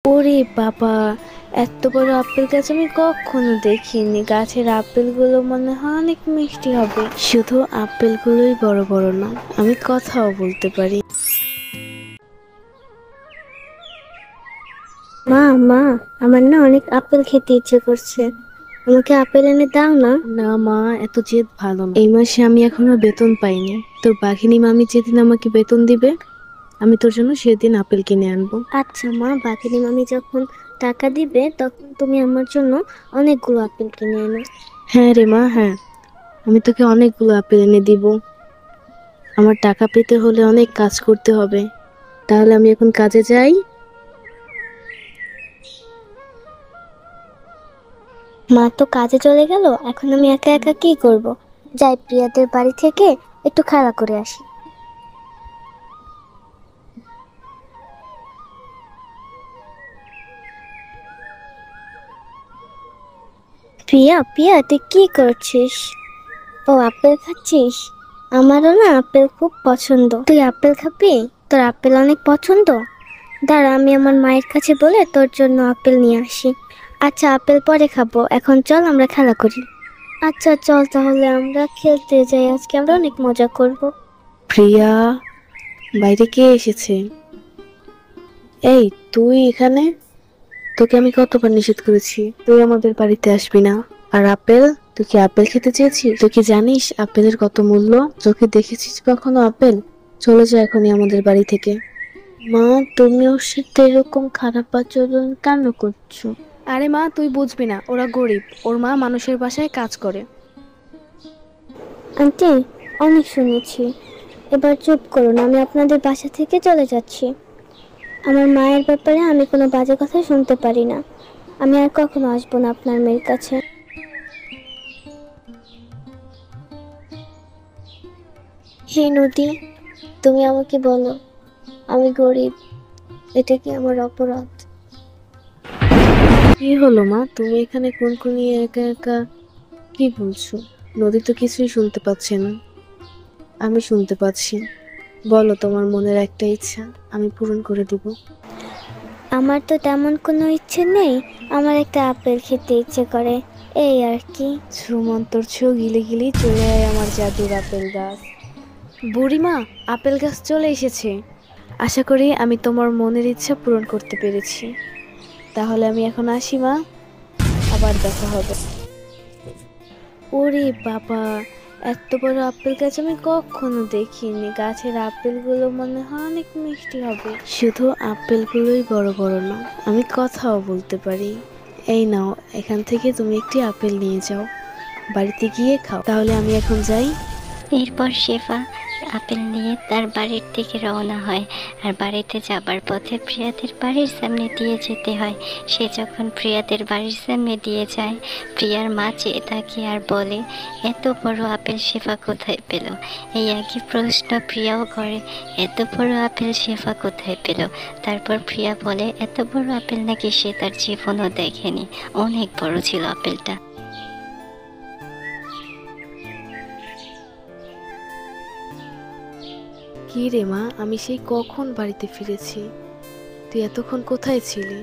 ওরে বাবা, এত বড় আপেল গাছ আমি কখনো দেখিনি। গাছের আপেলগুলো মনে হয় অনেক মিষ্টি হবে। শুধু আপেলগুলোই বড় বড় না, আমি কথাও বলতে পারি। মা মা আমার না অনেক আপেল খেতে ইচ্ছে করছে। আমাকে আপেল এনে দাও না। না মা, এত জেদ ভালো না। এই মাসে আমি এখনো বেতন পাইনি। তোর বাঘিনী মামি যেদিন আমাকে বেতন দিবে, আমি তোর জন্য সেদিন আপেল কিনে আনবো। আচ্ছা মা, বাঘিনী মামি যখন টাকা দিবে তখন তুমি আমার জন্য অনেকগুলো আপেল কিনে এনো। হ্যাঁ রে মা, হ্যাঁ, আমি তোকে অনেকগুলো আপেল এনে দিব। আমার টাকা পেতে হলে অনেক কাজ করতে হবে। তাহলে আমি এখন কাজে যাই। মা তো কাজে চলে গেল, এখন আমি একা একা কি করব? যাই প্রিয়াদের বাড়ি থেকে একটু খেলা করে আসি। প্রিয়া প্রিয়া, তুই কি করছিস? ও, আপেল খাচ্ছিস? আমারও না আপেল খুব পছন্দ। তুই আপেল খাবি? তোর আপেল অনেক পছন্দ? দাঁড়া, আমি আমার মায়ের কাছে বলে তোর জন্য আপেল নিয়ে আসি। আচ্ছা, আপেল পরে খাবো, এখন চল আমরা খেলা করি। আচ্ছা চল, তাহলে আমরা খেলতে যাই, আজকে আমরা অনেক মজা করব। প্রিয়া, বাইরে কে এসেছে? এই, তুই এখানে? তোকে আমি কতবার নিষেধ করেছি তুই আমাদের বাড়িতে আসবি না। আর আপেল, তুই কি আপেল খেতে চেয়েছিস? তুই কি জানিস আপেলের কত মূল্য? চোখে দেখেছিস কখনো আপেল? চলে যা এখনই আমাদের বাড়ি থেকে। মা, তুমি ওর সাথে এরকম খারাপ আচরণ কেন করছো? আরে মা, তুই বুঝবি না, ওরা গরিব। ওর মা মানুষের বাসায় কাজ করে। আন্টি, অনেক শুনেছি, এবার চুপ করুন, আমি আপনাদের বাসা থেকে চলে যাচ্ছি। আমার মায়ের ব্যাপারে আমি কোনো বাজে কথা শুনতে পারি না। আমি আর কখনো আসবো না আপনার মেয়ের কাছে। হে নদী, তুমি আমাকে বলো, আমি গরিব, এটা কি আমার অপরাধ? কি হলো মা, তুমি এখানে কুনকুনিয়ে একা একা কি বলছো? নদী তো কিছুই শুনতে পাচ্ছে না। আমি শুনতে পাচ্ছি। বলো, তোমার মনের একটা ইচ্ছা আমি পূরণ করে দিব। আমার তো তেমন কোনো ইচ্ছে নেই, আমার একটা আপেল খেতে ইচ্ছে করে, এই আর কি। ছুমন্তর ছো গিলে গিলি চলে আয় আমার জাদুর আপেল গাছ। বুড়িমা, আপেল গাছ চলে এসেছে। আশা করি আমি তোমার মনের ইচ্ছা পূরণ করতে পেরেছি। তাহলে আমি এখন আসি মা, আবার দেখা হবে। ওরে বাবা, এত বড় আপেল গাছ আমি কখনো দেখিনি। গাছের আপেলগুলো মনে হয় অনেক মিষ্টি হবে। শুধু আপেলগুলোই বড় বড় না, আমি কথাও বলতে পারি। এই নাও, এখান থেকে তুমি একটি আপেল নিয়ে যাও, বাড়িতে গিয়ে খাও। তাহলে আমি এখন যাই। এরপর শেফা আপেল নিয়ে তার বাড়ির থেকে রওনা হয়। আর বাড়িতে যাবার পথে প্রিয়াদের বাড়ির সামনে দিয়ে যেতে হয়। সে যখন প্রিয়াদের বাড়ির সামনে দিয়ে যায়, প্রিয়ার মা চেয়ে থাকে আর বলে, এত বড় আপেল শেফা কোথায় পেল? এই একই প্রশ্ন প্রিয়াও করে, এত বড় আপেল শেফা কোথায় পেল? তারপর প্রিয়া বলে, এত বড় আপেল নাকি সে তার জীবনও দেখেনি, অনেক বড় ছিল আপেলটা। কি রে মা, আমি সেই কখন বাড়িতে ফিরেছি। তুই এতক্ষণ কোথায় ছিলি?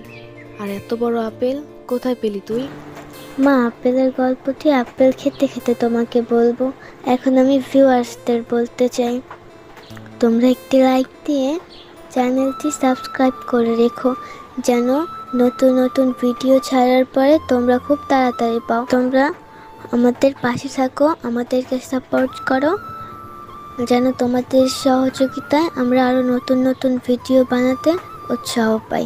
আর এত বড় আপেল কোথায় পেলি তুই? মা, আপেলের গল্পটি আপেল খেতে খেতে তোমাকে বলবো, এখন আমি ভিউয়ার্সদের বলতে চাই, তোমরা একটি লাইক দিয়ে চ্যানেলটি সাবস্ক্রাইব করে রেখো, যেন নতুন নতুন ভিডিও ছাড়ার পরে তোমরা খুব তাড়াতাড়ি পাও। তোমরা আমাদের পাশে থাকো, আমাদেরকে সাপোর্ট করো, যেন তোমাদের সহযোগিতায় আমরা আরও নতুন নতুন ভিডিও বানাতে উৎসাহ পাই।